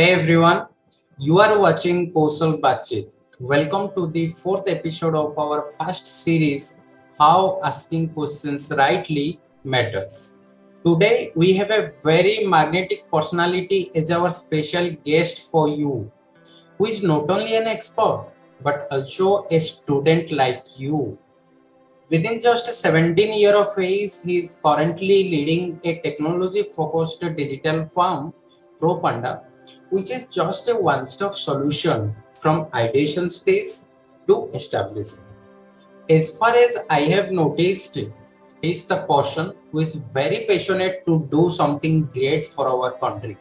Hey everyone, you are watching kaushalbaatcheet. Welcome to the fourth episode of our first series, How Asking Questions Rightly Matters. Today we have a very magnetic personality as our special guest for you, who is not only an expert but also a student like you. Within just 17 years of age, he is currently leading a technology-focused digital firm, Propanda, which is just a one-stop solution from ideation stage to establishment. As far as I have noticed, he is the person who is very passionate to do something great for our country,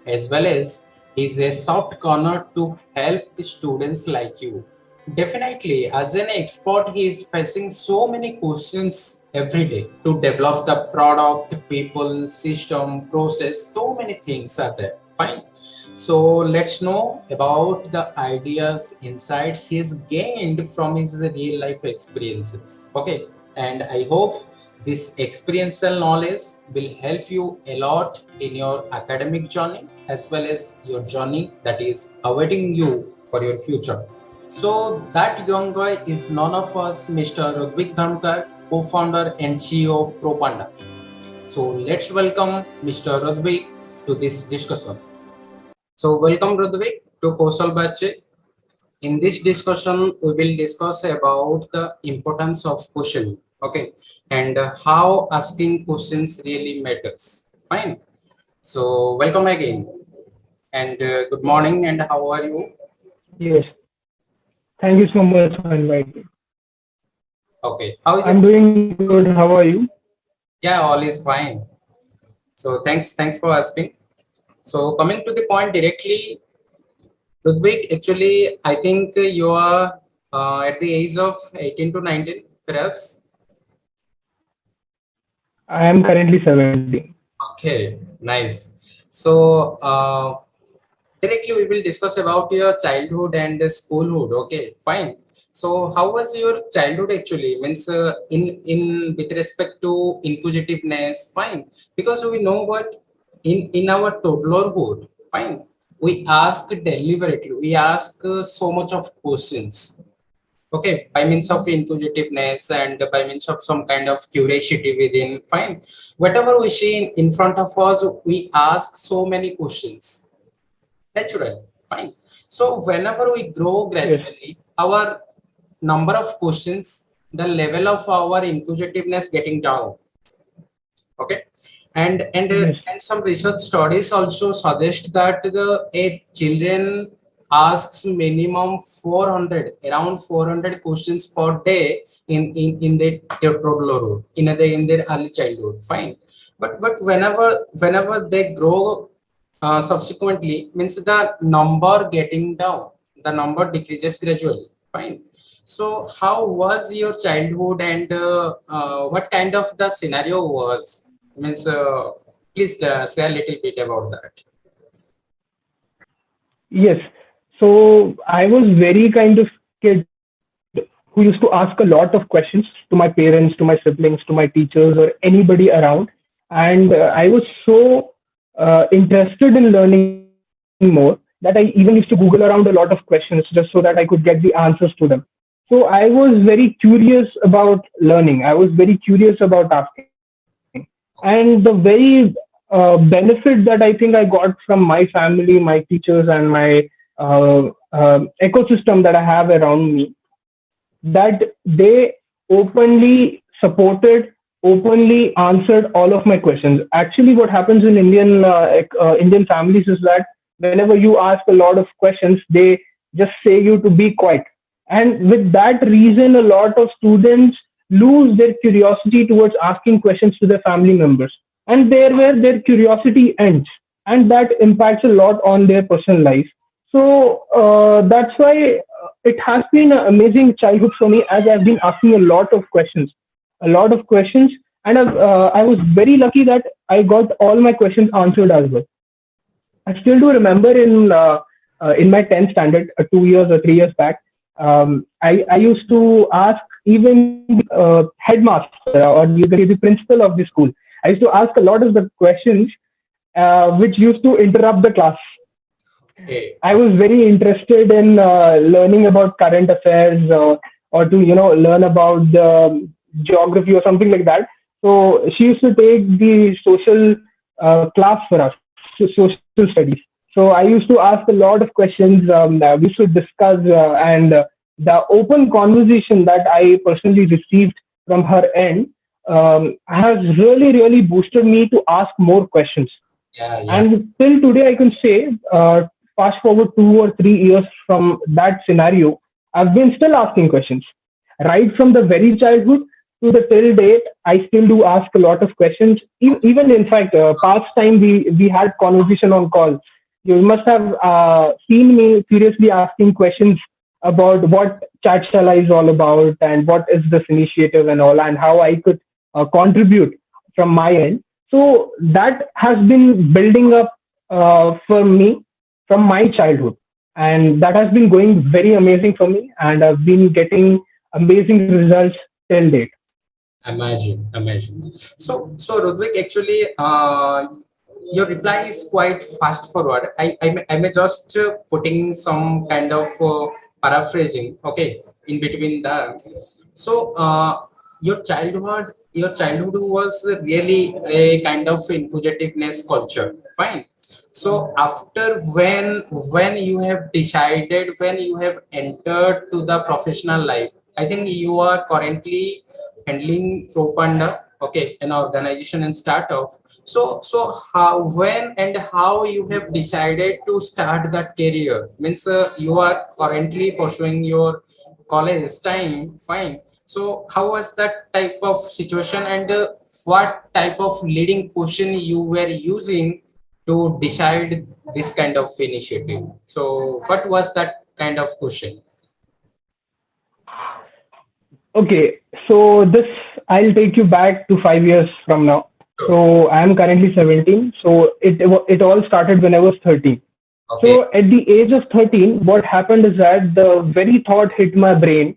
as well as he is a soft corner to help the students like you. Definitely, as an expert, he is facing so many questions every day to develop the product, people, system, process. So many things are there. Fine. So let's know about the ideas, insights he has gained from his real life experiences. Okay. And I hope this experiential knowledge will help you a lot in your academic journey as well as your journey that is awaiting you for your future. So that young guy is none of us, Mr. Rudhvik Dharamkar, co-founder and CEO of Propanda. So let's welcome Mr. Rudhvik to this discussion. So welcome Rudhvik to kaushalbaatcheet. In this discussion, we will discuss about the importance of questioning, okay, and how asking questions really matters. Fine. So welcome again, and good morning. And how are you? Yes, thank you so much for inviting. Okay. How is I'm it? doing good. How are you? Yeah, all is fine. So thanks for asking. So coming to the point directly, Ludwig, actually, I think you are at the age of 18 to 19, perhaps. I am currently 17. Okay, nice. So directly we will discuss about your childhood and schoolhood. Okay, fine. So how was your childhood actually? Means in with respect to inquisitiveness, fine. Because we know what in our toddlerhood, fine. We ask deliberately. We ask so much of questions. Okay, by means of inquisitiveness and by means of some kind of curiosity within. Fine. Whatever we see in front of us, we ask so many questions. Natural, fine. So whenever we grow Yes, gradually, our number of questions, the level of our inquisitiveness getting down. Okay, yes, and some research studies also suggest that the a children asks minimum 400 around 400 questions per day in their toddlerhood in their early childhood. Fine, but whenever they grow subsequently, means the number getting down, the number decreases gradually. Fine. So how was your childhood, and what kind of the scenario was? Means please say a little bit about that. yes. So I was very kind of kid who used to ask a lot of questions to my parents, to my siblings, to my teachers, or anybody around. And I was so interested in learning more that I even used to Google around a lot of questions just so that I could get the answers to them. So I was very curious about learning. I was very curious about asking. And the very benefit that I think I got from my family, my teachers, and my ecosystem that I have around me, that they openly supported, openly answered all of my questions. Actually, what happens in Indian families is that whenever you ask a lot of questions, they just say you to be quiet. And with that reason, a lot of students lose their curiosity towards asking questions to their family members. And there where their curiosity ends. And that impacts a lot on their personal life. So that's why it has been an amazing childhood for me, as I've been asking a lot of questions. And I was very lucky that I got all my questions answered as well. I still do remember in my 10th standard, 2 years or 3 years back, I used to ask even the headmaster, or you can say the principal of the school. I used to ask a lot of the questions which used to interrupt the class. Okay. I was very interested in learning about current affairs, or to learn about the geography or something like that. So she used to take the social class for us, social studies. So I used to ask a lot of questions. We used to discuss, and the open conversation that I personally received from her end has really boosted me to ask more questions. Yeah, yeah. And till today, I can say, fast forward 2 or 3 years from that scenario, I've been still asking questions. Right from the very childhood to the till date, I still do ask a lot of questions. Even in fact, past time we had conversation on call. You must have seen me seriously asking questions about what Chatshala is all about and what is this initiative and all, and how I could contribute from my end. So that has been building up for me from my childhood, and that has been going very amazing for me, and I've been getting amazing results till date. Imagine, imagine. So Rudhvik, actually, your reply is quite fast forward. I may just putting some kind of paraphrasing, okay, in between the. So, your childhood was really a kind of inquisitiveness culture. Fine. So after when you have decided, when you have entered to the professional life, I think you are currently handling Propanda, okay, an organization and startup. So how, when and how you have decided to start that career? Means you are currently pursuing your college time, fine. So how was that type of situation, and what type of leading question you were using to decide this kind of initiative? So what was that kind of question? Okay, so this I'll take you back to 5 years from now. Sure. So I'm currently 17. So it all started when I was 13. Okay. So at the age of 13, what happened is that the very thought hit my brain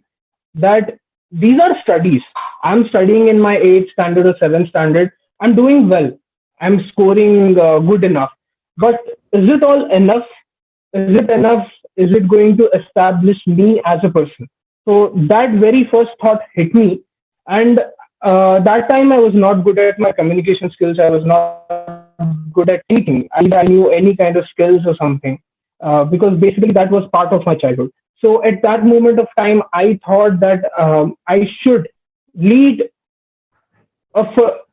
that these are studies. I'm studying in my 8th standard or 7th standard. I'm doing well. I'm scoring good enough. But is it all enough? Is it enough? Is it going to establish me as a person? So that very first thought hit me. And that time I was not good at my communication skills. I was not good at anything. I knew any kind of skills or something, because basically that was part of my childhood. So at that moment of time, I thought that I should lead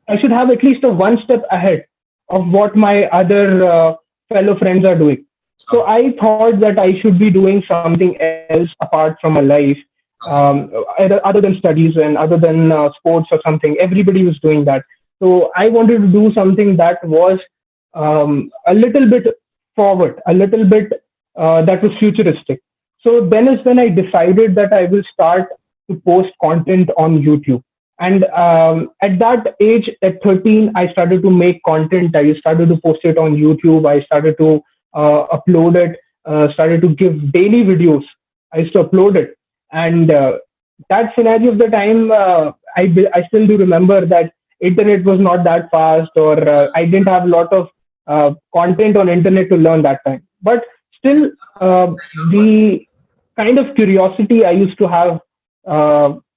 I should have at least a one step ahead of what my other fellow friends are doing. So Okay. I thought that I should be doing something else apart from my life, Okay. other than studies and other than sports or something. Everybody was doing that. So I wanted to do something that was a little bit forward, a little bit that was futuristic. So then is when I decided that I will start to post content on YouTube. And at that age, at 13, I started to make content. I started to post it on YouTube. I started to upload it, started to give daily videos. I used to upload it. And that scenario of the time, I still do remember that internet was not that fast, or I didn't have a lot of content on internet to learn that time. But still, Your words. the kind of curiosity I used to have,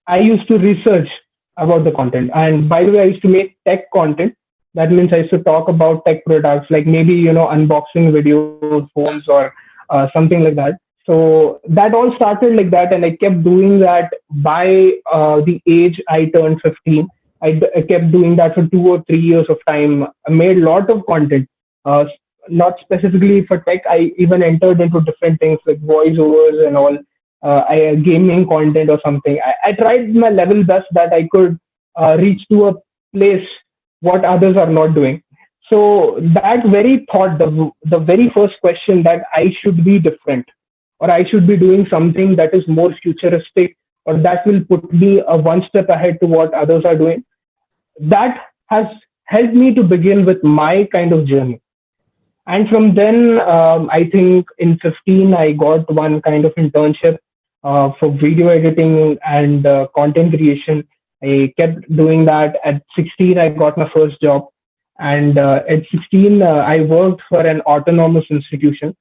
I used to research about the content. And by the way, I used to make tech content. That means I used to talk about tech products, like maybe unboxing videos, phones, or something like that. So that all started like that, and I kept doing that by the age I turned 15. I kept doing that for 2 or 3 years of time. I made a lot of content, uh, not specifically for tech. I even entered into different things like voiceovers and all, gaming content or something. I tried my level best that I could reach to a place what others are not doing. So that very thought, the very first question that I should be different, or I should be doing something that is more futuristic, or that will put me a one step ahead to what others are doing, that has helped me to begin with my kind of journey. And from then, I think in 15, I got one kind of internship for video editing and content creation. I kept doing that. At 16, I got my first job. And at 16, I worked for an autonomous institution.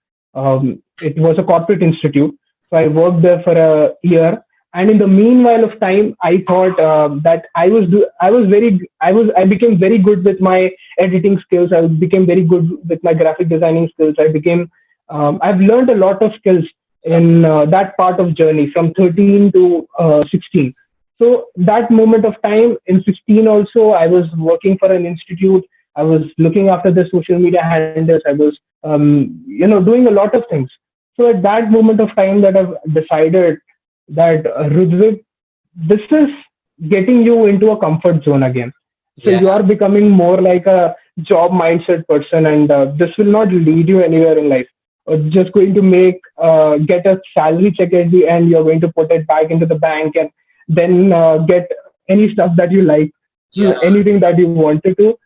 It was a corporate institute. So I worked there for a year. And in the meanwhile of time, I thought that I became very good with my editing skills. I became very good with my graphic designing skills. I've learned a lot of skills in that part of journey from 13 to 16. So that moment of time in 16 also, I was working for an institute. I was looking after the social media handles. I was, doing a lot of things. So at that moment of time that I've decided that Rudhvik, this is getting you into a comfort zone again. So Yeah, you are becoming more like a job mindset person, and this will not lead you anywhere in life. Just going to get a salary check at the end. You're going to put it back into the bank and then get any stuff that you like, yeah, anything that you wanted to.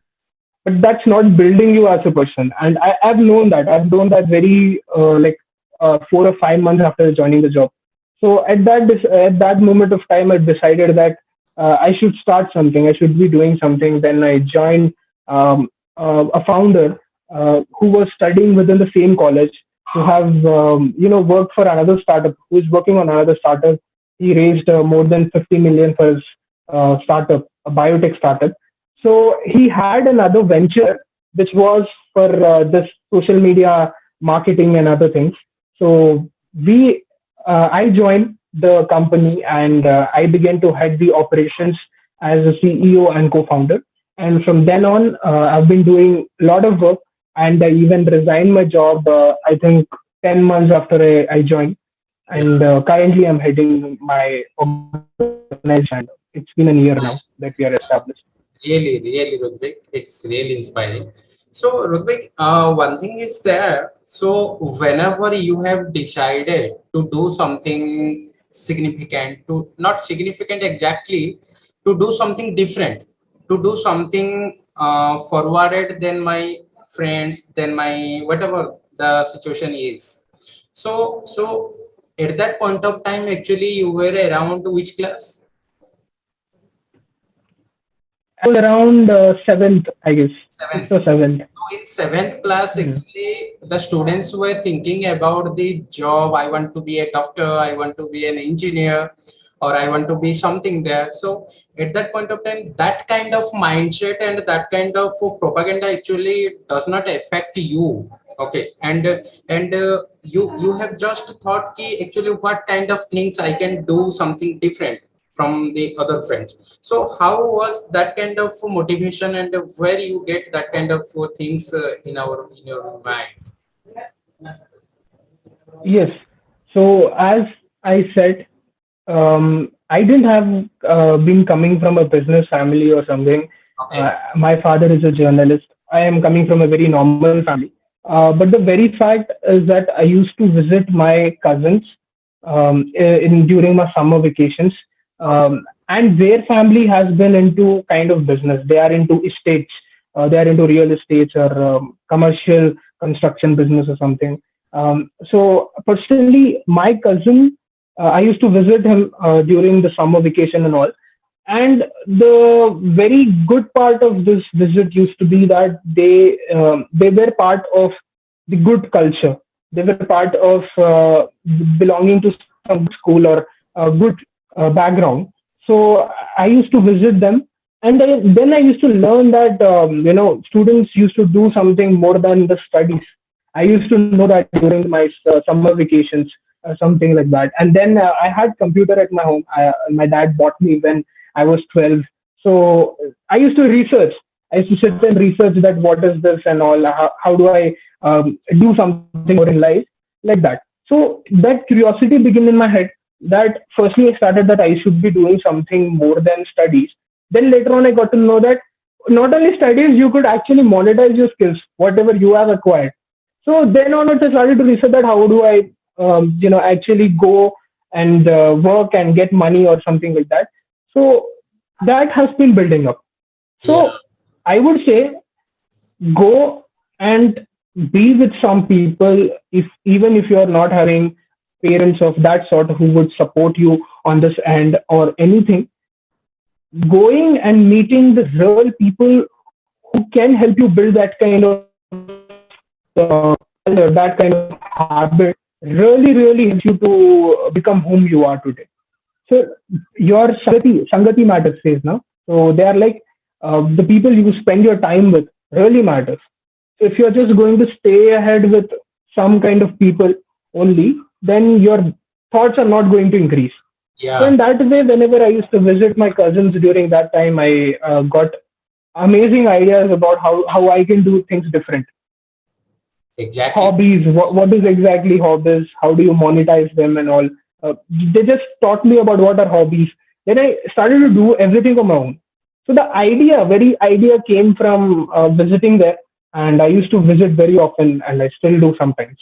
But that's not building you as a person. And I've known that. I've known that very 4 or 5 months after joining the job. So at that moment of time, I decided that I should start something. I should be doing something. Then I joined a founder who was studying within the same college, who have worked for another startup, who is working on another startup. He raised more than 50 million for his startup, a biotech startup. So he had another venture which was for this social media marketing and other things. So I joined the company, and I began to head the operations as a CEO and co-founder. And from then on, I've been doing a lot of work, and I even resigned my job. I think 10 months after I joined, yeah. and currently I'm heading my organization, and it's been a year now that we are established. Really, really, Rudhvik, it's really inspiring. So, Rudhvik, one thing is there. So, whenever you have decided to do something significant, to not significant exactly, to do something different, to do something forwarded than my friends, than my whatever the situation is. So at that point of time, actually, you were around which class? I was around seventh, I guess, sixth Seventh. or seventh. So in seventh class, Mm. actually, the students were thinking about the job. I want to be a doctor. I want to be an engineer, or I want to be something there. So at that point of time, that kind of mindset and that kind of propaganda actually does not affect you. Okay, and you have just thought ki actually what kind of things I can do something different from the other friends. So how was that kind of motivation, and where you get that kind of things in your mind? Yes. So as I said, I didn't have been coming from a business family or something. Okay. My father is a journalist. I am coming from a very normal family. But the very fact is that I used to visit my cousins in during my summer vacations, and their family has been into kind of business. They are into estates. They are into real estates or commercial construction business or something. So personally, my cousin, I used to visit him during the summer vacation and all. And the very good part of this visit used to be that they were part of the good culture. They were part of belonging to some school or a good background. So I used to visit them, and then I used to learn that students used to do something more than the studies. I used to know that during my summer vacations, something like that. And then I had computer at my home. My dad bought me when I was 12. So I used to research. I used to sit and research that what is this and all. How do I do something more in life like that? So that curiosity began in my head. That firstly I started that I should be doing something more than studies. Then later on I got to know that not only studies, you could actually monetize your skills, whatever you have acquired. So then onwards, I started to research that how do I, actually go and work and get money or something like that. So that has been building up. Yeah. So I would say go and be with some people, if even if you are not having parents of that sort who would support you on this end or anything, going and meeting the real people who can help you build that kind of culture, that kind of habit habit really helps you to become whom you are today. So your Sangati matters says now. So they are like the people you spend your time with really matters. So if you're just going to stay ahead with some kind of people only, then your thoughts are not going to increase. So Yeah, in that way, whenever I used to visit my cousins during that time, I got amazing ideas about how I can do things different. exactly. Hobbies, what is exactly hobbies? How do you monetize them and all? They just taught me about what are hobbies. Then I started to do everything on my own. So the very idea came from visiting there, and I used to visit very often, and I still do sometimes.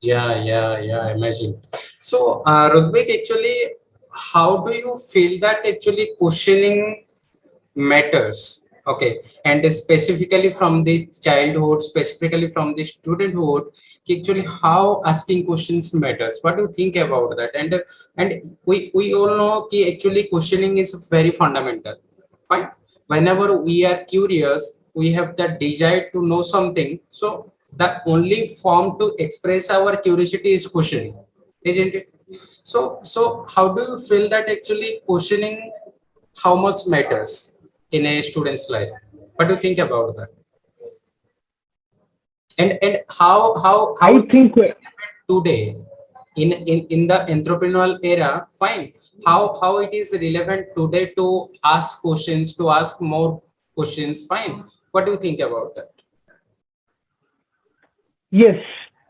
Yeah, imagine. So, Rudhvik, actually, how do you feel that actually questioning matters? Okay, and specifically from the childhood, specifically from the studenthood, actually how asking questions matters. What do you think about that? And we all know that actually questioning is very fundamental. Fine. Whenever we are curious, we have the desire to know something. So the only form to express our curiosity is questioning, isn't it? So how do you feel that actually questioning how much matters in a student's life? What do you think about that? And how I it is think relevant today in the entrepreneurial era? Fine. How it is relevant today to ask questions, to ask more questions? Fine. What do you think about that? yes,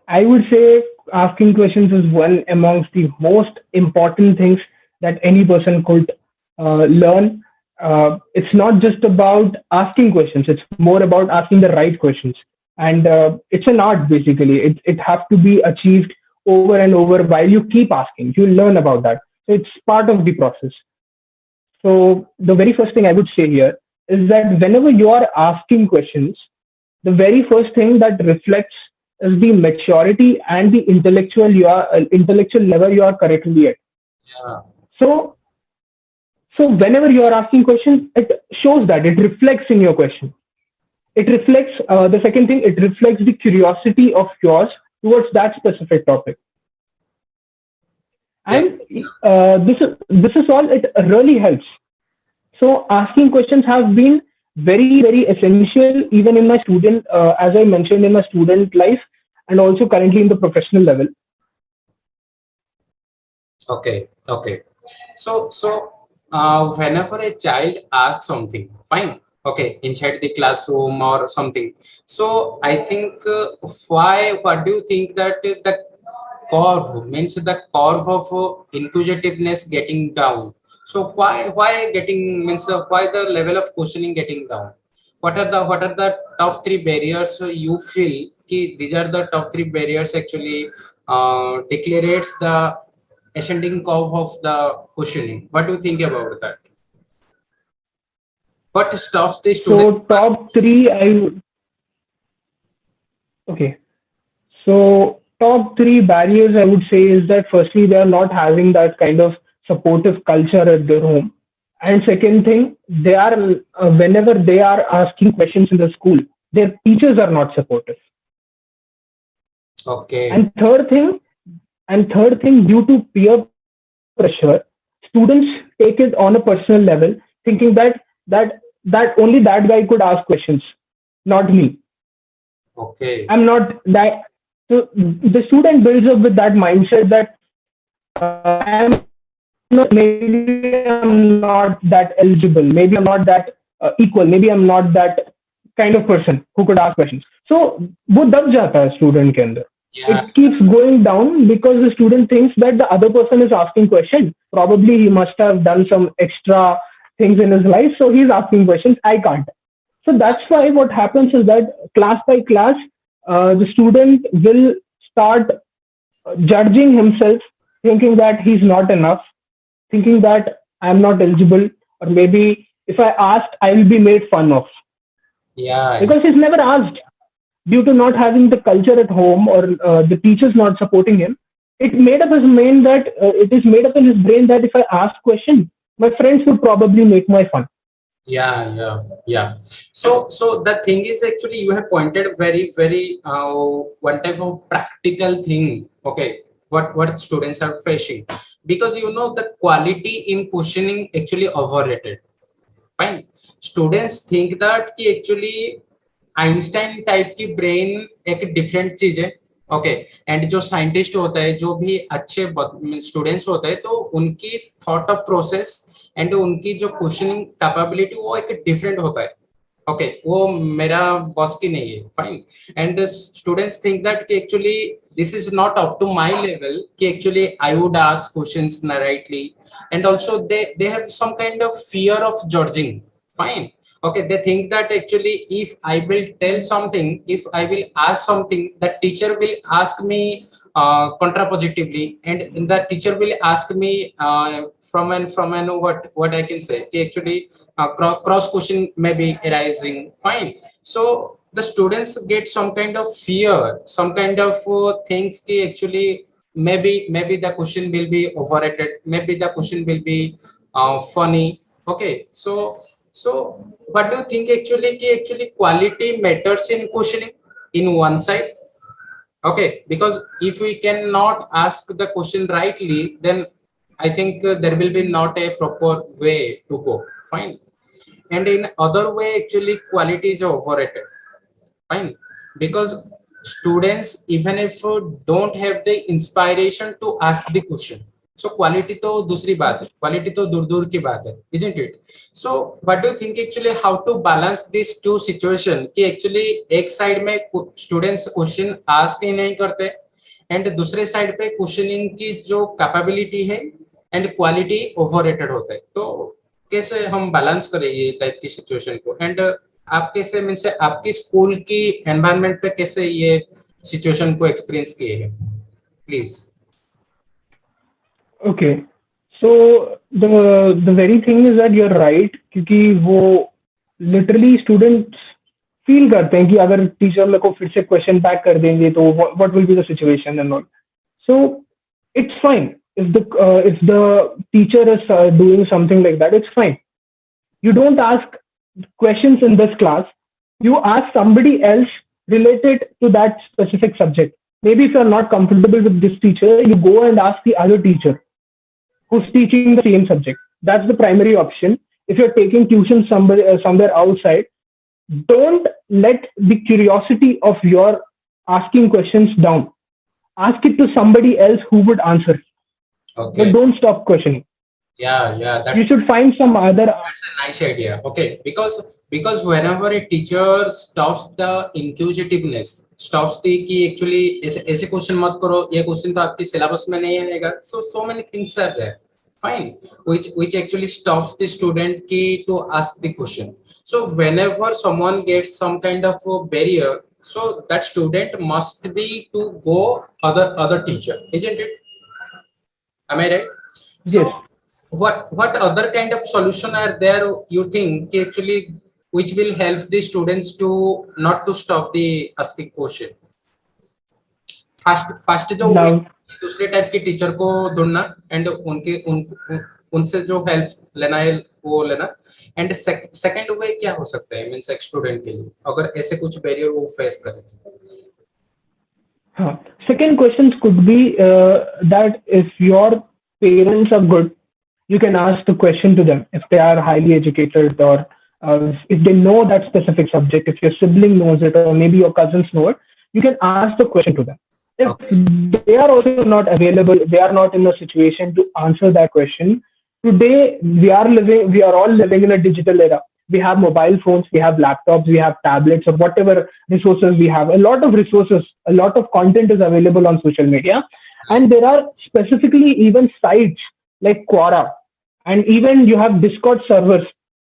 I would say asking questions is one amongst the most important things that any person could learn. It's not just about asking questions, it's more about asking the right questions. And it's an art basically. It has to be achieved over and over while you keep asking. You learn about that. So it's part of the process. So the very first thing I would say here is that whenever you are asking questions, the very first thing that reflects is the maturity and the intellectual level you are currently at. Yeah, So so whenever you are asking questions, it shows that it reflects in your question. It reflects the second thing. It reflects the curiosity of yours towards that specific topic. yeah, And this is all. It really helps. So asking questions have been very essential even in my student, as I mentioned, in my student life, and also currently in the professional level. okay. Whenever a child asks something, fine, okay, inside the classroom or something. So I think why? What do you think that the curve means the curve of inquisitiveness getting down? So why getting means why the level of questioning getting down? What are the top three barriers you feel? These are the top three barriers actually declares the ascending curve of the questioning. What do you think about that? What stops the student So to ask top three, okay. So top three barriers I would say is that firstly they are not having that kind of supportive culture at their home, and second thing they are whenever they are asking questions in the school, their teachers are not supportive, okay, and third thing due to peer pressure, students take it on a personal level, thinking that only that guy could ask questions, not me. okay, I'm not that. So the student builds up with that mindset that maybe I'm not that eligible, maybe I'm not that equal, maybe I'm not that kind of person who could ask questions. So वो दब जाता है student के अंदर. yeah, It keeps going down because the student thinks that the other person is asking question. Probably he must have done some extra things in his life, so he's asking questions. I can't. So that's why what happens is that class by class, the student will start judging himself, thinking that he's not enough, thinking that I'm not eligible, or maybe if I asked, I will be made fun of yeah, because he's never asked due to not having the culture at home or the teachers not supporting him. It is made up in his brain that if I ask question, my friends would probably make my fun. Yeah. So the thing is actually you have pointed very one type of practical thing. Okay, what students are facing, because the quality in questioning actually overrated. Fine, students think that कि actually Einstein type की brain एक different चीज है. Okay, and जो scientist होता है, जो भी अच्छे स्टूडेंट्स होते हैं, तो उनकी थॉट ऑफ प्रोसेस एंड उनकी जो क्वेश्चनिंग कैपेबिलिटी वो एक डिफरेंट होता है. ओके, वो मेरा बॉस की नहीं है. Fine, and students think that कि actually this is not up to my level, कि actually I would ask questions rightly, and also they have some kind of fear of judging. Fine, okay, they think that actually if I will tell something, if I will ask something, the teacher will ask me contrapositively, and the teacher will ask me from an what I can say, actually cross question may be arising. Fine, so the students get some kind of fear, some kind of things ki actually maybe the question will be overrated, maybe the question will be funny. Okay, so what do you think actually ki actually quality matters in questioning in one side? Okay, because if we cannot ask the question rightly, then I think there will be not a proper way to go. Fine, and in other way actually quality is overrated. Fine, because students even if don't have the inspiration to ask the question, so quality to दूसरी बात है, quality तो दूर दूर की बात है, isn't it? So what do you think actually how to balance these two situation, कि actually एक साइड में students question ask ही नहीं करते, एंड दूसरे साइड पे क्वेश्चनिंग की जो कैपेबिलिटी है एंड क्वालिटी ओवररेटेड होता है, तो कैसे हम बैलेंस करें ये टाइप की सिचुएशन को? एंड आप कैसे मीन से आपकी स्कूल की एनवायरनमेंट पे कैसे ये सिचुएशन को एक्सपीरियंस किए हैं, please. Okay. So the very thing is that you're right, क्योंकि वो literally students feel करते हैं कि अगर टीचर मेरे को फिर से क्वेश्चन बैक कर देंगे तो what will be the situation and all. So it's fine if the teacher is doing something like that. It's fine. You don't ask questions in this class. You ask somebody else related to that specific subject. Maybe if you're not comfortable with this teacher, you go and ask the other teacher who's teaching the same subject. That's the primary option. If you're taking tuition somewhere outside, don't let the curiosity of your asking questions down. Ask it to somebody else who would answer, but Okay. don't stop questioning. Yeah, You should find some other. that's a nice idea. Okay, because whenever a teacher stops the inquisitiveness, stops the कि actually ऐसे ऐसे question मत करो, ये question तो आपके syllabus में नहीं आएगा, so many things are there. Fine, which actually stops the student ki to ask the question. So whenever someone gets some kind of a barrier, so that student must be to go other teacher, isn't it? Am I right? So Yes. what other kind of solution are there you think कि actually which will help the students to not to stop the asking question? Fast जो way Now, दूसरे type के teacher को ढूंढना, and उनसे जो help लेना है वो लेना, एंड सेकंड वे क्या हो सकता है मींस एक स्टूडेंट के लिए अगर ऐसे कुछ बैरियर वो फेस करे? second questions could be that if your parents are good, you can ask the question to them. If they are highly educated, or if they know that specific subject, if your sibling knows it, or maybe your cousins know it, you can ask the question to them. If Okay. they are also not available, they are not in a situation to answer that question. Today, we are all living in a digital era. We have mobile phones, we have laptops, we have tablets, or whatever resources we have. A lot of resources, a lot of content is available on social media. And there are specifically even sites like Quora, and even you have Discord servers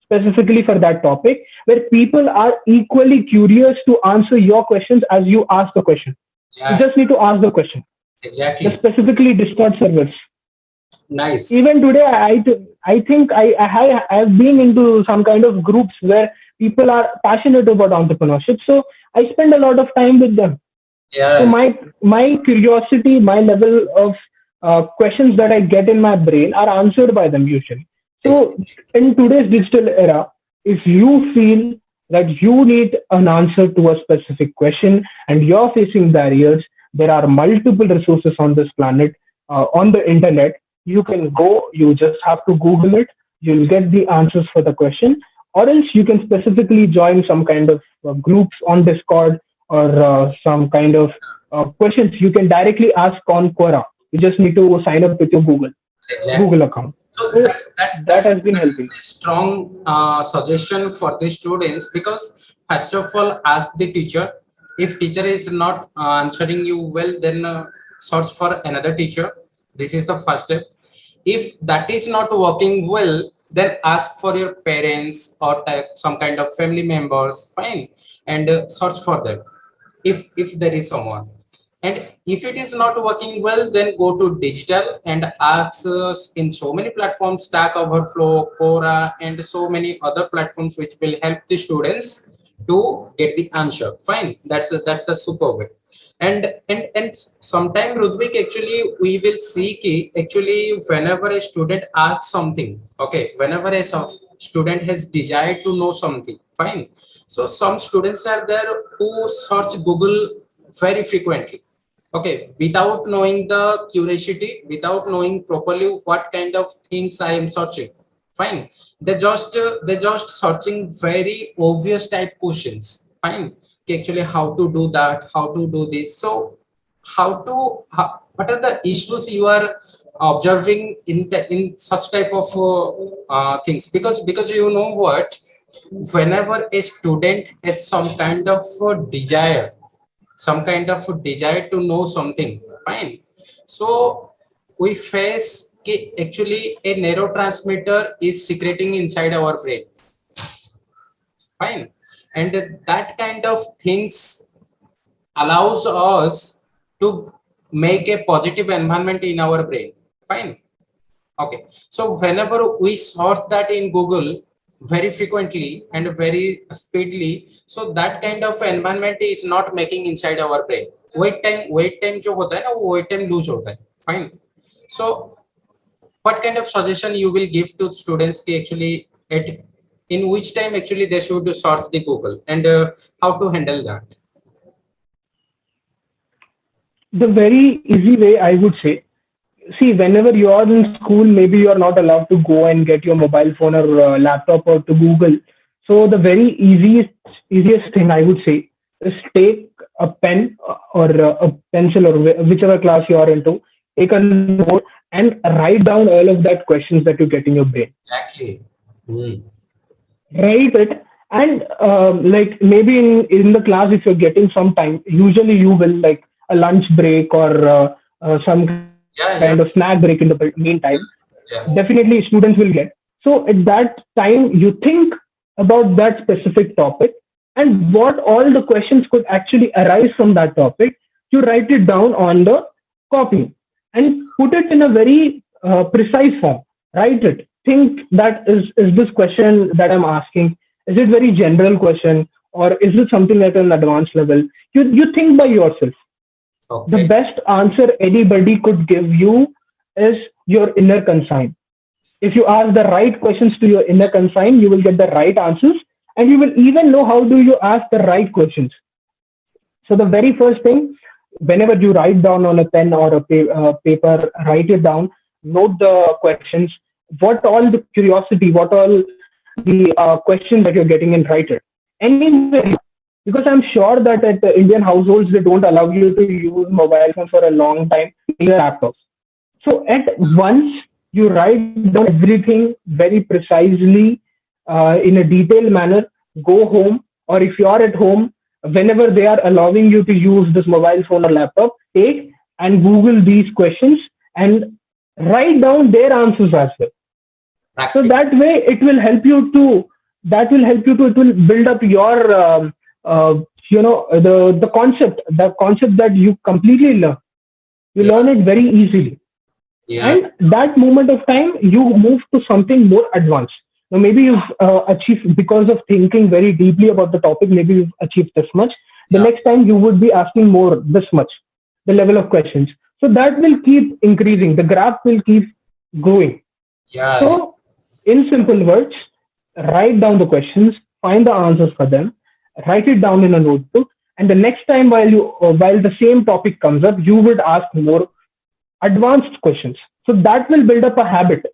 specifically for that topic, where people are equally curious to answer your questions as you ask the question. You Yeah, just need to ask the question. The exactly. specifically Discord servers. Nice. Even today, I think I have been into some kind of groups where people are passionate about entrepreneurship. So I spend a lot of time with them. So Yeah, my curiosity, my level of questions that I get in my brain are answered by them usually. So exactly. in today's digital era, if you feel that you need an answer to a specific question and you're facing barriers, there are multiple resources on this planet, on the internet. You can go, you just have to Google it, you'll get the answers for the question, or else you can specifically join some kind of groups on Discord, or some kind of questions you can directly ask on Quora. You just need to sign up with your Exactly. Google account. So So that's that's that that's has been that helping. is a strong suggestion for the students, because first of all, ask the teacher. If teacher is not answering you well, then search for another teacher. This is the first step. If that is not working well, then ask for your parents or some kind of family members. Fine, and search for them if there is someone. And if it is not working well, then go to digital and ask in so many platforms, Stack Overflow, Quora, and so many other platforms which will help the students to get the answer. Fine, that's the super way. And sometime, Rudhvik, actually we will see ki actually whenever a student asks something, okay, whenever student has desire to know something, fine, so some students are there who search Google very frequently, okay, without knowing the curiosity, without knowing properly what kind of things I am searching. Fine, they just searching very obvious type questions. Fine, okay, actually how to do that, how to do this. So what are the issues you are observing in such type of things? Because you know what, whenever a student has some kind of desire to know something, fine, so we face actually a neurotransmitter is secreting inside our brain, fine, and that kind of things allows us to make a positive environment in our brain, fine. Okay, so whenever we search that in Google very frequently and very speedily, so that kind of environment is not making inside our brain. Wait time जो होता है ना, वो wait time lose होता है. Fine. So what kind of suggestion you will give to students कि actually at in which time actually they should search the Google, and how to handle that? The very easy way, I would say, see, whenever you are in school, maybe you are not allowed to go and get your mobile phone or laptop or to Google. So the very easiest thing I would say is take a pen, or a pencil, or whichever class you are into, take a note and write down all of that questions that you get in your brain. Exactly. Hmm. Write it, and like maybe in the class, if you're getting some time, usually you will, like a lunch break, or some kind of snack Yeah, break yeah, in the meantime, yeah. definitely students will get. So at that time, you think about that specific topic and what all the questions could actually arise from that topic. You write it down on the copy and put it in a very precise form. Write it. Think that is this question that I'm asking, is it very general question, or is it something at an advanced level? You think by yourself. The Okay. best answer anybody could give you is your inner consign. If you ask the right questions to your inner consign, you will get the right answers, and you will even know how do you ask the right questions. So the very first thing, whenever you write down on a pen or a paper, write it down, note the questions, what all the curiosity, what all the questions that you're getting, and write it. Anywhere, because I'm sure that at the Indian households, they don't allow you to use mobile phones for a long time, neither laptops. So at once you write down everything very precisely, in a detailed manner, go home, or if you are at home, whenever they are allowing you to use this mobile phone or laptop, take and Google these questions and write down their answers as well. So Practice. that way it will build up your uh, the concept that you completely learn. You Yeah, learn it very easily, yeah, and that moment of time you move to something more advanced. Now maybe you've achieved, because of thinking very deeply about the topic, maybe you've achieved this much. The yeah, next time you would be asking more, this much, the level of questions. So that will keep increasing, the graph will keep growing. yeah, So in simple words, write down the questions, find the answers for them, write it down in a notebook, and the next time while the same topic comes up, you would ask more advanced questions. So that will build up a habit,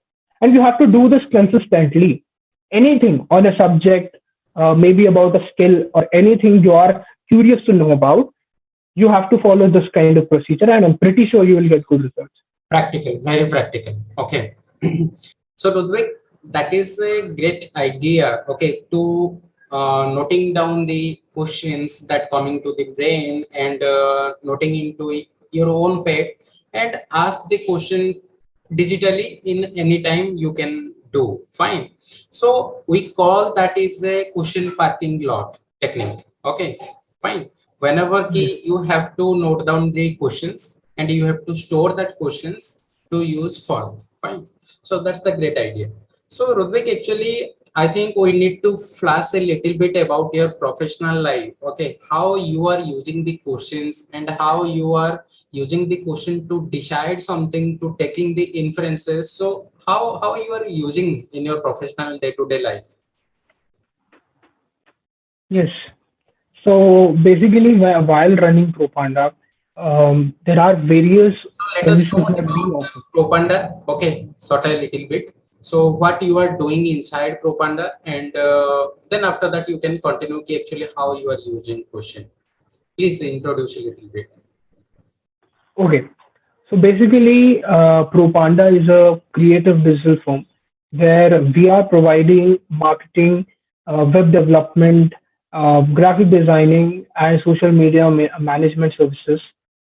and you have to do this consistently. Anything on a subject, maybe about a skill or anything you are curious to know about, you have to follow this kind of procedure, and I'm pretty sure you will get good results. Practical, very practical. Okay. So, Rudhvik, that is a great idea. Okay, to noting down the questions that coming to the brain and noting into your own pad and ask the question digitally in any time you can do. Fine. So we call that is a question parking lot technique. Okay, fine. Whenever Yes. key you have to note down the questions and you have to store that questions to use for. Fine. So that's the great idea. So Rudvik, actually, I think we need to flash a little bit about your professional life. Okay, how you are using the questions and how you are using the question to decide something to taking the inferences. So how you are using in your professional day-to-day life? Yes. So basically, while running Propanda, there are various So let us know services that we about offer. Propanda. Okay, sort of a little bit. So what you are doing inside Propanda, and then after that you can continue actually how you are using question. Please introduce a little bit. Okay. So basically, Propanda is a creative digital firm where we are providing marketing, web development, graphic designing, and social media management services.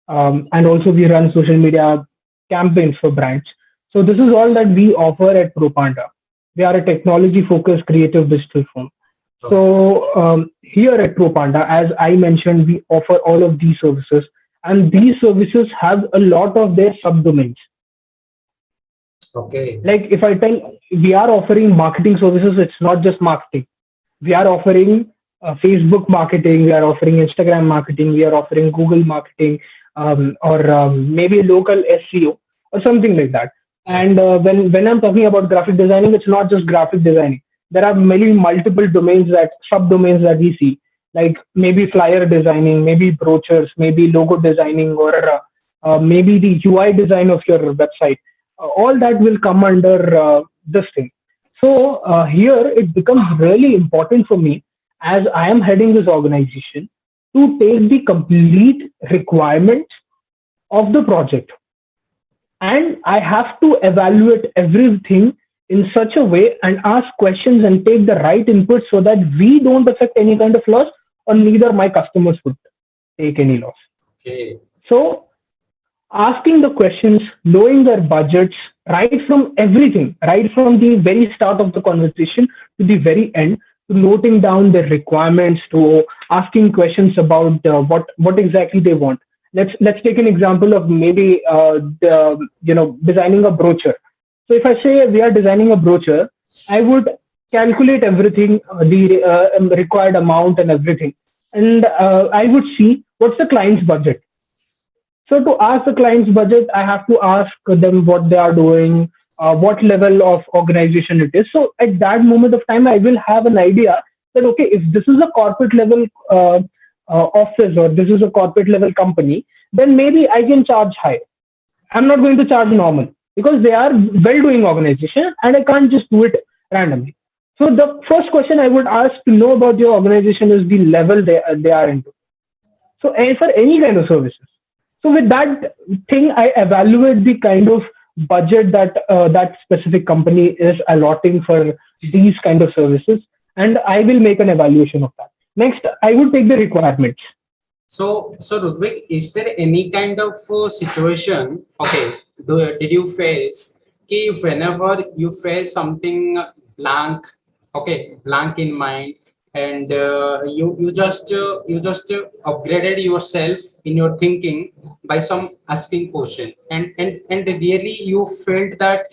And also, we run social media campaigns for brands. So this is all that we offer at Propanda. We are a technology-focused creative digital firm. Okay. So here at Propanda, as I mentioned, we offer all of these services, and these services have a lot of their subdomains. Okay. Like if I tell we are offering marketing services, it's not just marketing. We are offering Facebook marketing, we are offering Instagram marketing, we are offering Google marketing, or maybe local SEO or something like that. Yeah. And when I'm talking about graphic designing, it's not just graphic designing. There are many multiple domains that subdomains that we see, like maybe flyer designing, maybe brochures, maybe logo designing, or maybe the UI design of your website. All that will come under this thing. So here it becomes really important for me, as I am heading this organization, to take the complete requirements of the project, and I have to evaluate everything in such a way and ask questions and take the right input so that we don't affect any kind of loss, or neither my customers would take any loss. Okay. So asking the questions, knowing their budgets, right from everything, right from the very start of the conversation to the very end, to noting down their requirements, to asking questions about what exactly they want. Let's take an example of maybe designing a brochure. So if I say we are designing a brochure, I would calculate everything, the required amount and everything, and I would see what's the client's budget. So to ask the client's budget, I have to ask them what they are doing, what level of organization it is. So at that moment of time, I will have an idea that okay, if this is a corporate level office, or this is a corporate level company, then maybe I can charge high. I'm not going to charge normal, because they are well doing organization and I can't just do it randomly. So the first question I would ask to know about your organization is the level they are into. So for any kind of services. So with that thing, I evaluate the kind of budget that that specific company is allotting for these kind of services, and I will make an evaluation of that. Next, I would take the requirements. So Rudvik, is there any kind of situation? Okay, did you face? Ki whenever you face something blank, okay, blank in mind, and you just upgraded yourself in your thinking by some asking question, and really you felt that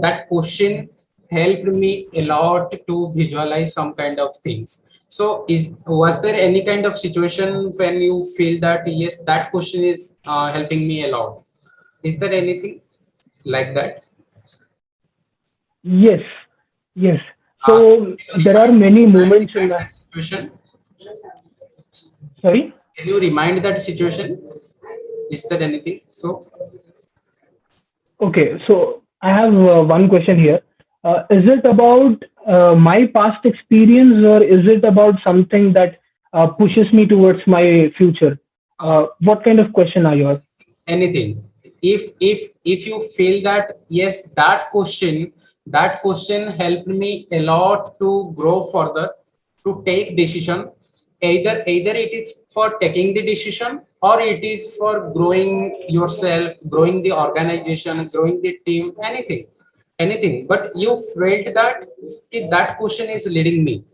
that question helped me a lot to visualize some kind of things. So, was there any kind of situation when you feel that yes, that question is helping me a lot? Is there anything like that? Yes, yes. So Can you there are remind, many moments in remind my, that situation? sorry. Can you remind that situation? Is there anything? So Okay, so I have one question here. Is it about my past experience, or is it about something that pushes me towards my future? What kind of question are yours? anything. If you feel that yes, that question helped me a lot to grow further, to take decision. Either it is for taking the decision, or it is for growing yourself, growing the organization, growing the team, anything, but you felt that that question is leading me.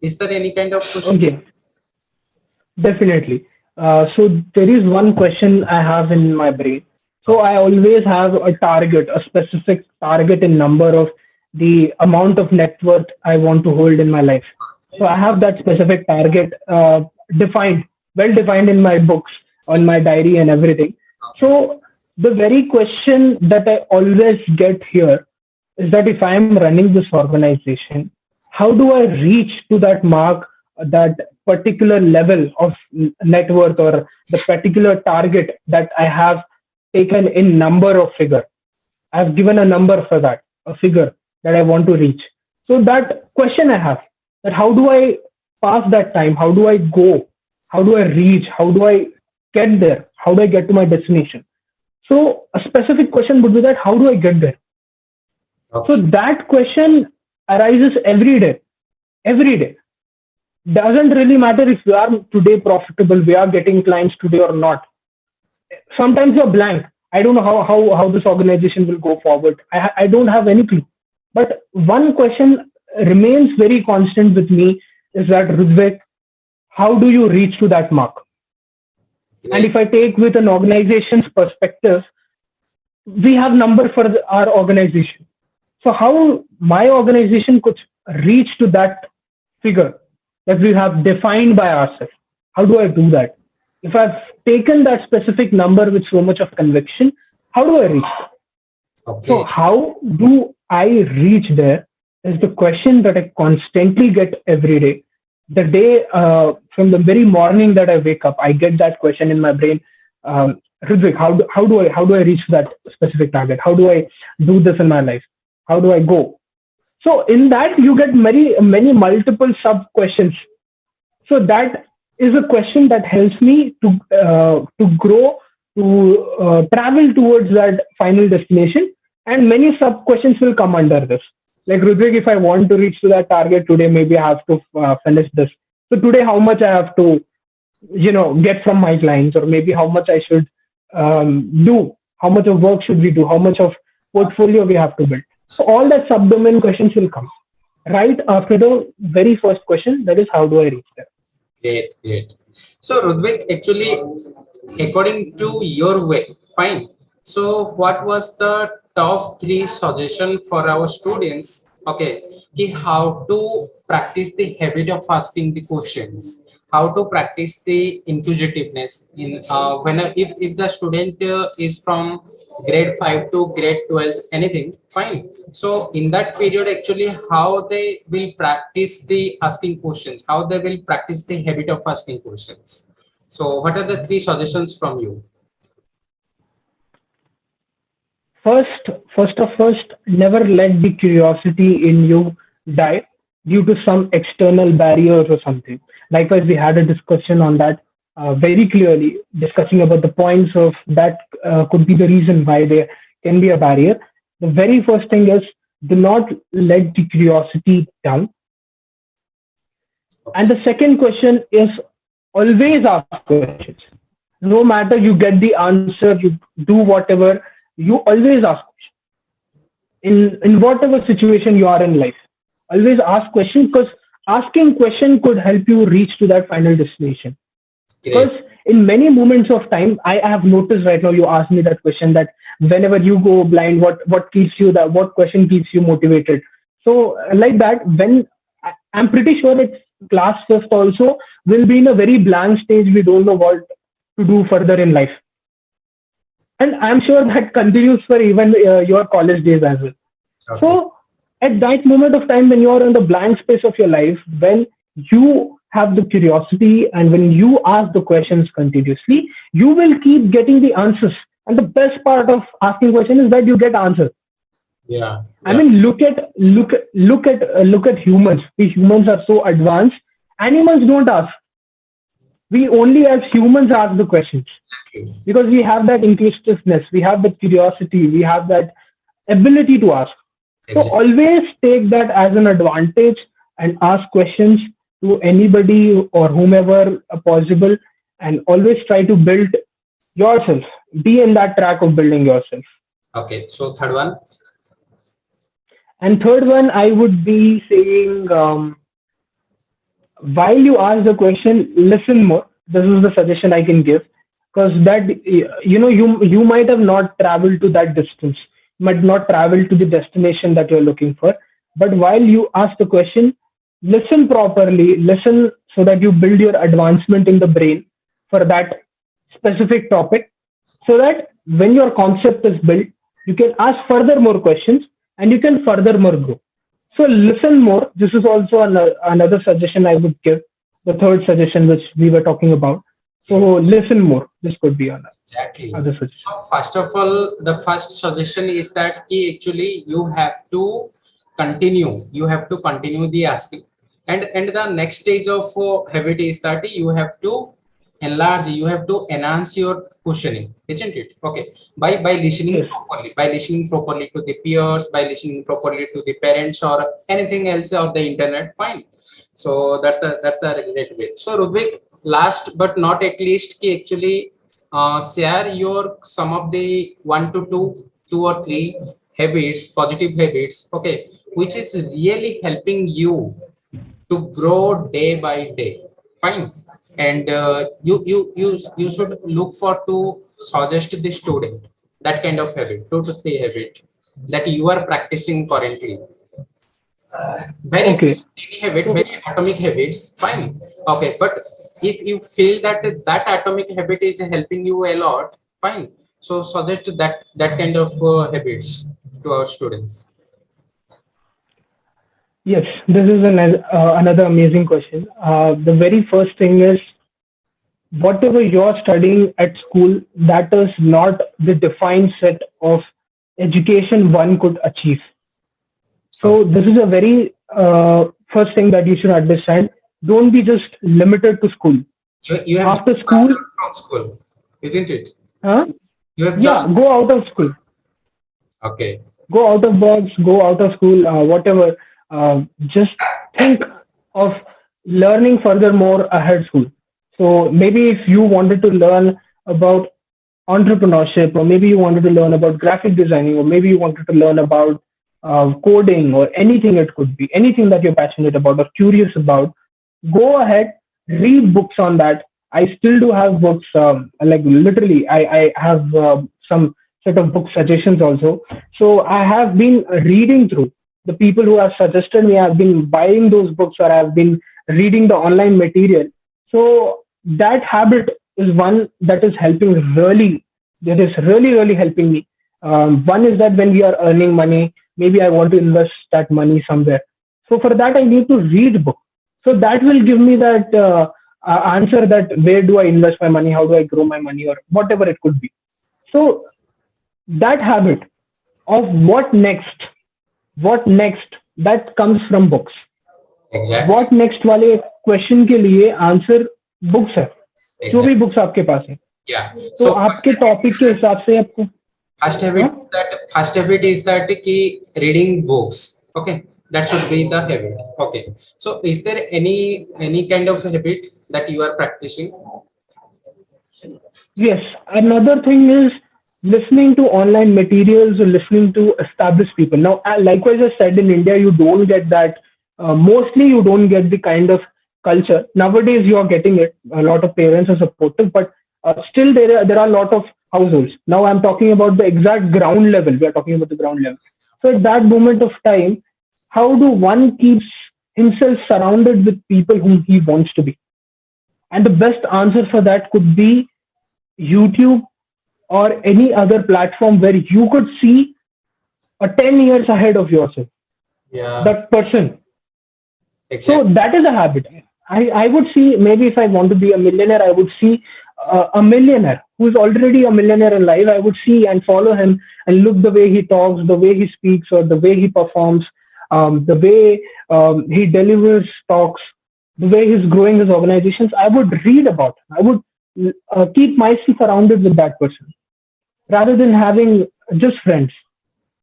Is there any kind of question? Okay, definitely. So there is one question I have in my brain. So I always have a target, a specific target in number of the amount of net worth I want to hold in my life. So I have that specific target defined, well defined in my books, on my diary and everything. So the very question that I always get here is that if I am running this organization, how do I reach to that mark, that particular level of net worth, or the particular target that I have taken in number of figure? I've given a number for that, a figure that I want to reach. So that question I have, that how do I pass that time? How do I go? How do I reach? How do I get there? How do I get to my destination? So a specific question would be that how do I get there? So Okay. that question arises every day. Doesn't really matter if we are today profitable, we are getting clients today or not. Sometimes you're blank. I don't know how this organization will go forward. I don't have any clue. But one question remains very constant with me is that, Rudhvik, how do you reach to that mark? And Great. if I take with an organization's perspective, we have number for our organization. So how my organization could reach to that figure that we have defined by ourselves? How do I do that? If I've taken that specific number with so much of conviction, how do I reach? So Okay. how do I reach there is the question that I constantly get every day. The day from the very morning that I wake up, I get that question in my brain. Rudhvik, how do I reach that specific target? How do I do this in my life? How do I go? So in that you get many multiple sub questions. So that is a question that helps me to grow, to travel towards that final destination, and many sub questions will come under this. Like, Rudvik, if I want to reach to that target today, maybe I have to finish this. So today, how much I have to get from my clients, or maybe how much I should do, how much of work should we do, how much of portfolio we have to build. So all that subdomain questions will come right after the very first question, that is how do I reach there. Great. So, Rudvik, actually, according to your way, fine. So, what was the top three suggestion for our students? Okay, how to practice the habit of asking the questions, how to practice the inquisitiveness in when if the student is from grade 5 to grade 12, anything, fine. So in that period, actually, how they will practice the asking questions, how they will practice the habit of asking questions. So what are the three suggestions from you? First, first, never let the curiosity in you die due to some external barriers or something. Likewise, we had a discussion on that very clearly, discussing about the points of that could be the reason why there can be a barrier. The very first thing is, do not let the curiosity down. And the second question is, always ask questions. No matter you get the answer, you do whatever, you always ask questions. In whatever situation you are in life, always ask questions, because asking question could help you reach to that final destination. Because Great. in many moments of time, I have noticed right now, you asked me that question, that whenever you go blind, what keeps you, that what question keeps you motivated. So like that, when I'm pretty sure it's class fifth also, will be in a very blank stage, we don't know what to do further in life. And I'm sure that continues for even your college days as well. Okay. So At that moment of time when you are in the blank space of your life, when you have the curiosity and when you ask the questions continuously, you will keep getting the answers. And the best part of asking questions is that you get answers. Yeah, I yeah, mean, look at humans. We humans are so advanced. Animals don't ask. We only as humans ask the questions exactly. because we have that inquisitiveness, we have that curiosity, we have that ability to ask. So Exactly. always take that as an advantage and ask questions to anybody or whomever possible, and always try to build yourself. Be in that track of building yourself. Okay, so third one. And third one, I would be saying, while you ask the question, listen more. This is the suggestion I can give, because that, you might have not traveled to that distance, might not travel to the destination that you're looking for. But while you ask the question, listen properly, listen so that you build your advancement in the brain for that specific topic, so that when your concept is built, you can ask further more questions and you can further more grow. So listen more. This is also another suggestion I would give. The third suggestion which we were talking about. So listen more. This could be Exactly. another suggestion. So first of all, the first suggestion is that actually you have to continue. You have to continue the asking, and the next stage of habit is that you have to enlarge. You have to enhance your questioning, isn't it? Okay. By listening Yes. properly, by listening properly to the peers, by listening properly to the parents or anything else or the internet. Fine. So that's the great way. So Rudhvik, last but not at least, actually share your some of the one to two or three habits, positive habits, okay, which is really helping you to grow day by day. Fine. And you should look for to suggest the student that kind of habit, two to three habit that you are practicing currently. Very Okay. tiny habit, So very atomic habits, fine. Okay, but if you feel that that atomic habit is helping you a lot, fine. So suggest that kind of habits to our students. yes, this is another amazing question. The very first thing is, whatever you're studying at school, that is not the defined set of education one could achieve. Okay. So this is a very first thing that you should understand. Don't be just limited to school. You have just After passed school, out from school, isn't it? huh? You have Yeah, just go out of school, okay. go out of box, go out of school, whatever. Just think of learning furthermore ahead school. So maybe if you wanted to learn about entrepreneurship, or maybe you wanted to learn about graphic designing, or maybe you wanted to learn about coding, or anything, it could be anything that you're passionate about or curious about, go ahead, read books on that. I still do have books, like literally I have some set of book suggestions also. So I have been reading through the people who have suggested me. I've been buying those books, or I've been reading the online material. So that habit is one that is helping really, that is really helping me. One is that when we are earning money, maybe I want to invest that money somewhere. So for that, I need to read book. So that will give me that answer, that where do I invest my money, how do I grow my money, or whatever it could be. So that habit of what next, that comes from books. Exactly. What next वाले question के लिए answer books है, जो भी Exactly. Books आपके पास है, Yeah. तो So आपके टॉपिक के हिसाब से आपको, हाँ, first habit is that key reading books. Okay, that should be the habit. Okay. So is there any kind of habit that you are practicing? yes. Another thing is listening to online materials or listening to established people. Now, likewise, I said, in India, you don't get that. Mostly, you don't get the kind of culture. Nowadays, you are getting it. A lot of parents are supportive, but still, there are a lot of households. Now, I'm talking about the exact ground level. We are talking about the ground level. So, at that moment of time, how do one keeps himself surrounded with people whom he wants to be? And the best answer for that could be YouTube or any other platform where you could see a 10 years ahead of yourself. Yeah, that person. So exactly. that is a habit. I would see, maybe if I want to be a millionaire, I would see a millionaire who is already a millionaire in life. I would see and follow him and look the way he talks, the way he speaks, or the way he performs, the way he delivers talks, the way he's growing his organizations. I would read about him. I would keep myself surrounded with that person rather than having just friends.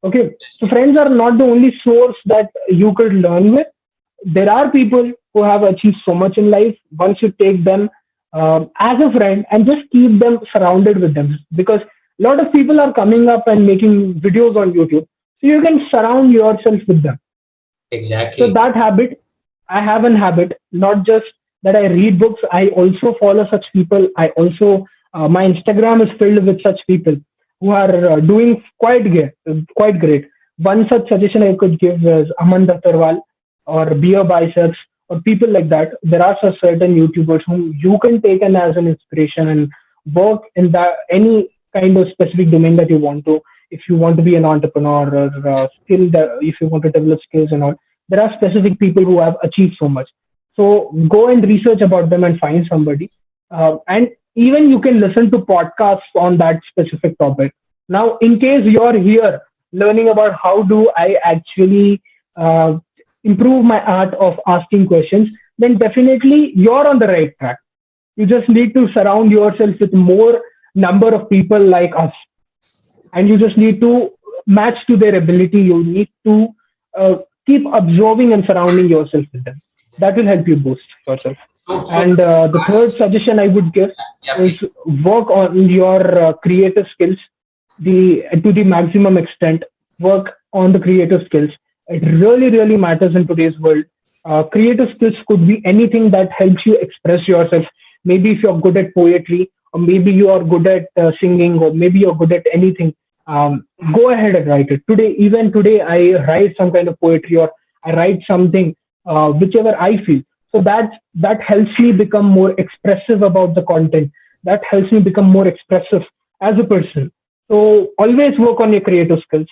Okay, so friends are not the only source that you could learn with. There are people who have achieved so much in life. Once you take them as a friend and just keep them surrounded with them, because a lot of people are coming up and making videos on YouTube, so you can surround yourself with them. So Exactly. that habit, I have an habit, not just that I read books, I also follow such people. I also, my Instagram is filled with such people who are doing quite great, quite great. One such suggestion I could give is Aman Dattarwal or Beer Biceps or people like that. There are such certain YouTubers whom you can take in as an inspiration and work in that any kind of specific domain that you want to. If you want to be an entrepreneur or if you want to develop skills and all, there are specific people who have achieved so much. So go and research about them and find somebody. And even you can listen to podcasts on that specific topic. Now, in case you're here learning about how do I actually uh, improve my art of asking questions, then definitely you're on the right track. You just need to surround yourself with more number of people like us, and you just need to match to their ability. You need to uh, keep absorbing and surrounding yourself with them. That will help you boost yourself. So And the third last, suggestion I would give yeah, is please. work on your creative skills the to the maximum extent. Work on the creative skills. It really, really matters in today's world. Creative skills could be anything that helps you express yourself. Maybe if you're good at poetry, or maybe you are good at singing, or maybe you're good at anything. Go ahead and write it. Today, even today, I write some kind of poetry, or I write something, whichever I feel. So that helps me become more expressive about the content. That helps me become more expressive as a person. So always work on your creative skills.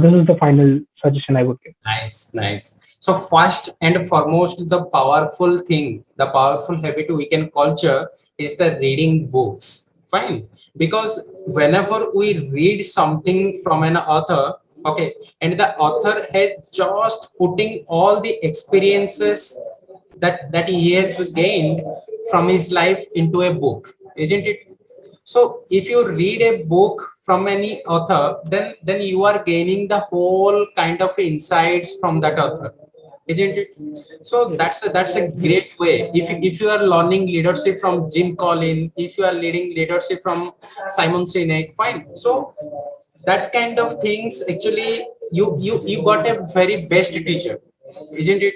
This is the final suggestion I would give. Nice, nice. So first and foremost, the powerful thing, the powerful habit we can culture is the reading books. Fine. Because whenever we read something from an author, okay, and the author has just putting all the experiences that he has gained from his life into a book, isn't it? So if you read a book from any author, then you are gaining the whole kind of insights from that author, isn't it? So Yes. that's a Yes. great way. If you are learning leadership from Jim Collins, if you are leading leadership from Simon Sinek, fine. So that kind of things actually you got a very best teacher, isn't it?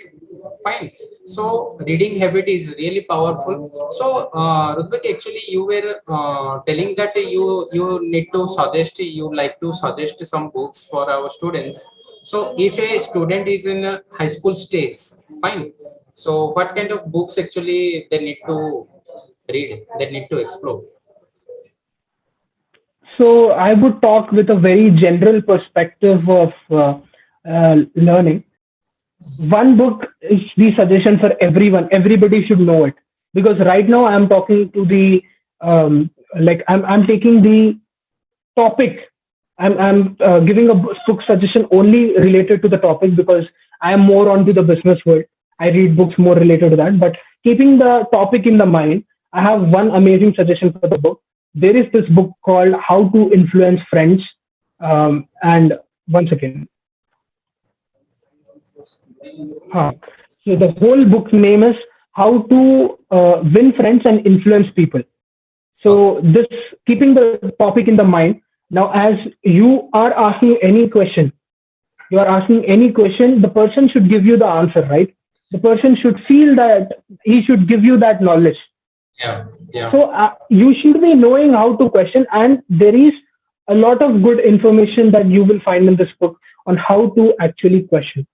Fine. So reading habit is really powerful. So Rudhvik, actually you were telling that you need to suggest, you like to suggest some books for our students. So if a student is in a high school stage, fine, so what kind of books actually they need to read, they need to explore? So I would talk with a very general perspective of learning. One book is the suggestion for everyone. Everybody should know it, because right now I'm talking to the I'm taking the topic. I'm giving a book suggestion only related to the topic, because I am more onto the business world. I read books more related to that. But keeping the topic in the mind, I have one amazing suggestion for the book. There is this book called How to Influence Friends. And once again, so the whole book name is How to Win Friends and Influence People. Okay. So this, keeping the topic in the mind. Now, as you are asking any question, you are asking any question, the person should give you the answer, right? The person should feel that he should give you that knowledge. Yeah, yeah. So you should be knowing how to question, and there is a lot of good information that you will find in this book on how to actually question.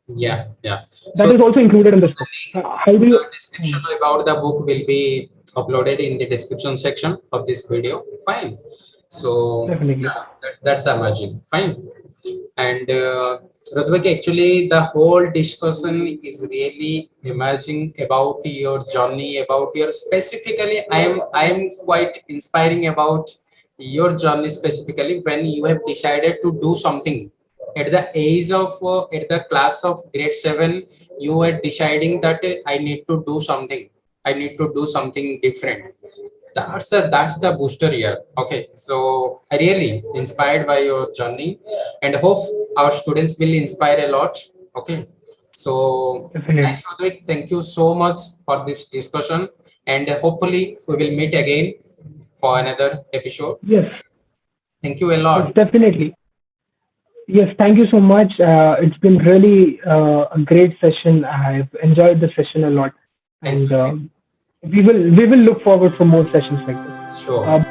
Yeah, yeah. That So is also included in this book. How do the you? description about the book will be uploaded in the description section of this video. Fine. So Definitely. yeah, that's amazing. Fine. And Rudhvik, actually, the whole discussion is really emerging about your journey, about your specifically. I am quite inspiring about your journey specifically when you have decided to do something at the age of at the class of grade 7. You were deciding that I need to do something. I need to do something different. That's the booster here. Okay, so I really inspired by your journey and hope our students will inspire a lot. Okay, so Definitely. nice, Roderick. Thank you so much for this discussion, and hopefully we will meet again for another episode. Yes, Thank you a yes, lot. definitely. Yes, thank you so much. It's been really a great session. I've enjoyed the session a lot, Thank and you. we will look forward for more sessions like this. Sure. Bye